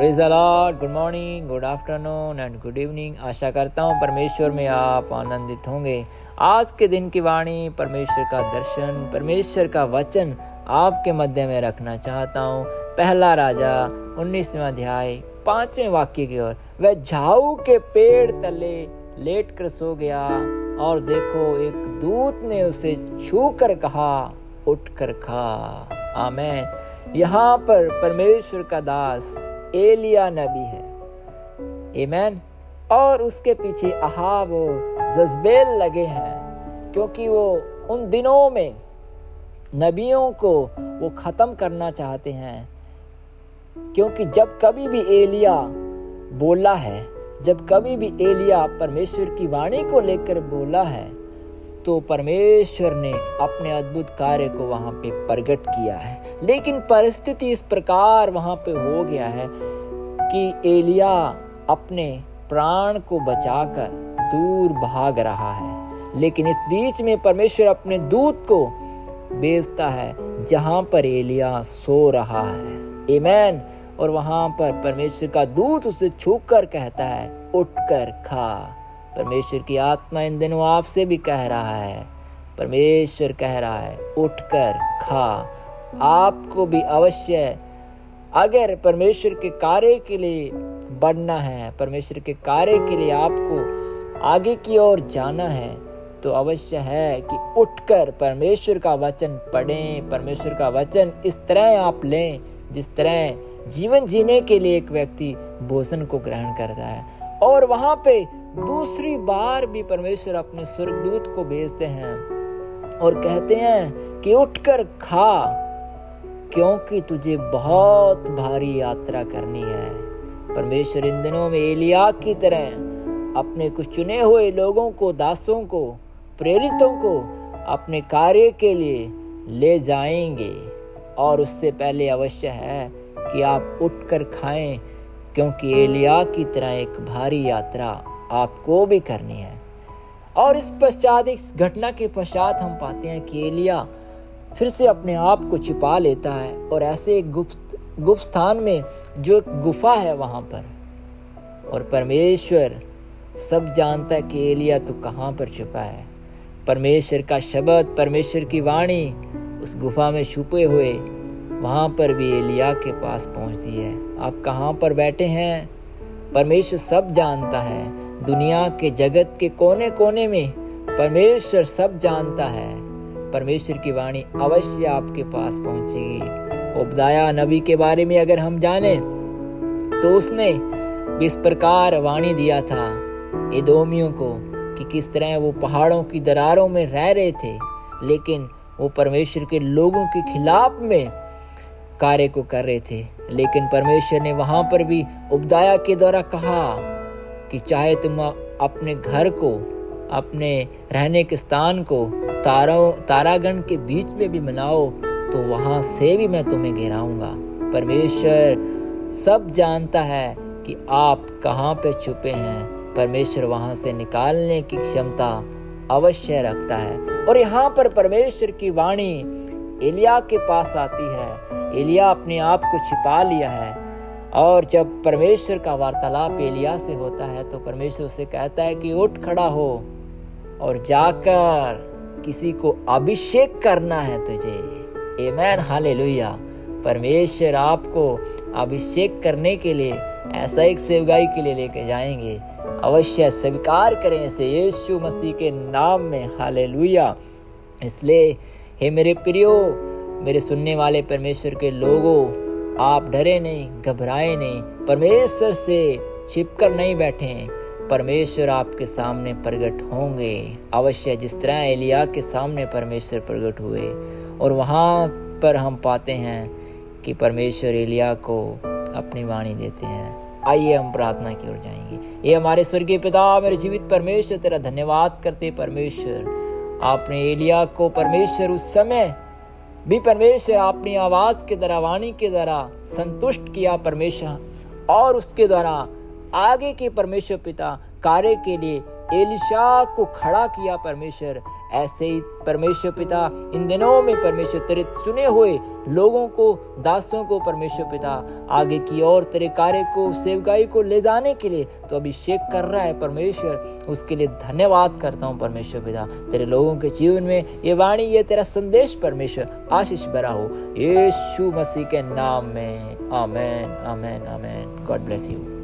Praise the lord. Good morning, good afternoon and good evening. आशा करता हूँ परमेश्वर में आप आनंदित होंगे। आज के दिन की वाणी, परमेश्वर का दर्शन, परमेश्वर का वचन आपके मध्य में रखना चाहता हूँ। पहला राजा 19वां अध्याय 5वें वाक्य की ओर। वह झाऊ के पेड़ तले लेट कर सो गया और देखो एक दूत ने उसे छू कर कहा, उठ कर खा। आमीन। यहाँ पर परमेश्वर का दास एलिया नबी है, आमीन। और उसके पीछे अहाब और जज़बेल लगे हैं, क्योंकि वो उन दिनों में नबियों को वो खत्म करना चाहते हैं। क्योंकि जब कभी भी एलिया बोला है, जब कभी भी एलिया परमेश्वर की वाणी को लेकर बोला है, तो परमेश्वर ने अपने अद्भुत कार्य को वहां पे प्रकट किया है। लेकिन परिस्थिति इस प्रकार वहां पे हो गया है कि एलिया अपने प्राण को बचाकर दूर भाग रहा है। लेकिन इस बीच में परमेश्वर अपने दूत को भेजता है जहां पर एलिया सो रहा है, आमीन। और वहां पर परमेश्वर का दूत उसे छूकर कहता है, उठकर खा। परमेश्वर की आत्मा इन दिनों आपसे भी कह रहा है, परमेश्वर कह रहा है, उठकर खा। आपको भी अवश्य, अगर परमेश्वर के कार्य के लिए बढ़ना है, परमेश्वर के कार्य के लिए आपको आगे की ओर जाना है, तो अवश्य है कि उठकर परमेश्वर का वचन पढ़ें। परमेश्वर का वचन इस तरह आप लें जिस तरह जीवन जीने के लिए एक व्यक्ति भोजन को ग्रहण करता है। और वहां पे दूसरी बार भी परमेश्वर अपने स्वर्गदूत को भेजते हैं और कहते हैं कि उठकर खा, क्योंकि तुझे बहुत भारी यात्रा करनी है। परमेश्वर इन दिनों में एलिया की तरह अपने कुछ चुने हुए लोगों को, दासों को, प्रेरितों को अपने कार्य के लिए ले जाएंगे। और उससे पहले अवश्य है कि आप उठकर खाएं, क्योंकि एलिया की तरह एक भारी यात्रा आपको भी करनी है। और इस पश्चात, इस घटना के पश्चात हम पाते हैं कि एलिया फिर से अपने आप को छिपा लेता है और ऐसे एक गुप्त स्थान में, जो एक गुफा है वहां पर। और परमेश्वर सब जानता है कि एलिया तू कहां पर छिपा है। परमेश्वर का शब्द, परमेश्वर की वाणी उस गुफा में छुपे हुए वहां पर भी एलिया के पास पहुंचती है। आप कहां पर बैठे हैं, परमेश्वर सब जानता है। दुनिया के जगत के कोने कोने में परमेश्वर सब जानता है। परमेश्वर की वाणी अवश्य आपके पास पहुंचेगी। ओबदाया नबी के बारे में अगर हम जाने, तो उसने इस प्रकार वाणी दिया था एदोमियों को कि किस तरह वो पहाड़ों की दरारों में रह रहे थे, लेकिन वो परमेश्वर के लोगों के खिलाफ में कार्य को कर रहे थे। लेकिन परमेश्वर ने वहां पर भी ओबदाया के द्वारा कहा कि चाहे तुम अपने घर को, अपने रहने के स्थान को तारागण के बीच में भी बनाओ, तो वहां से भी मैं तुम्हें गिराऊंगा। परमेश्वर सब जानता है कि आप कहां पे छुपे हैं। परमेश्वर वहां से निकालने की क्षमता अवश्य रखता है। और यहाँ पर परमेश्वर की वाणी एलिया के पास आती है। एलिया अपने आप को छिपा लिया है, और जब परमेश्वर का वार्तालाप एलिया से होता है, तो परमेश्वर उसे कहता है कि उठ खड़ा हो और जाकर किसी को अभिषेक करना है तुझे। आमीन, हालेलुया। परमेश्वर आपको अभिषेक करने के लिए, ऐसा एक सेवकाई के लिए लेके जाएंगे। अवश्य स्वीकार करें इसे यीशु मसीह के नाम में, हालेलुया। इसलिए हे मेरे प्रियो, मेरे सुनने वाले परमेश्वर के लोगों, आप डरे नहीं, घबराए नहीं, परमेश्वर से छिपकर नहीं बैठे। परमेश्वर आपके सामने प्रकट होंगे अवश्य, जिस तरह एलिया के सामने परमेश्वर प्रकट हुए। और वहां पर हम पाते हैं कि परमेश्वर एलिया को अपनी वाणी देते हैं। आइए हम प्रार्थना की ओर जाएंगे। ये हमारे स्वर्गीय पिता, मेरे जीवित परमेश्वर, तेरा धन्यवाद करते परमेश्वर। आपने एलिया को परमेश्वर उस समय भी परमेश्वर अपनी आवाज के द्वारा, वाणी के द्वारा संतुष्ट किया परमेश्वर, और उसके द्वारा आगे के परमेश्वर पिता कार्य के लिए एलिशा को खड़ा किया परमेश्वर, ऐसे ही परमेश्वर पिता इन दिनों में परमेश्वर तेरे चुने हुए लोगों को, दासों को परमेश्वर पिता आगे की ओर तेरे कार्य को, सेवकाई को ले जाने के लिए तो अभिषेक कर रहा है परमेश्वर, उसके लिए धन्यवाद करता हूँ परमेश्वर पिता। तेरे लोगों के जीवन में ये वाणी, ये तेरा संदेश परमेश्वर आशीष भरा हो, यीशु मसीह के नाम में, amen amen amen. God bless you.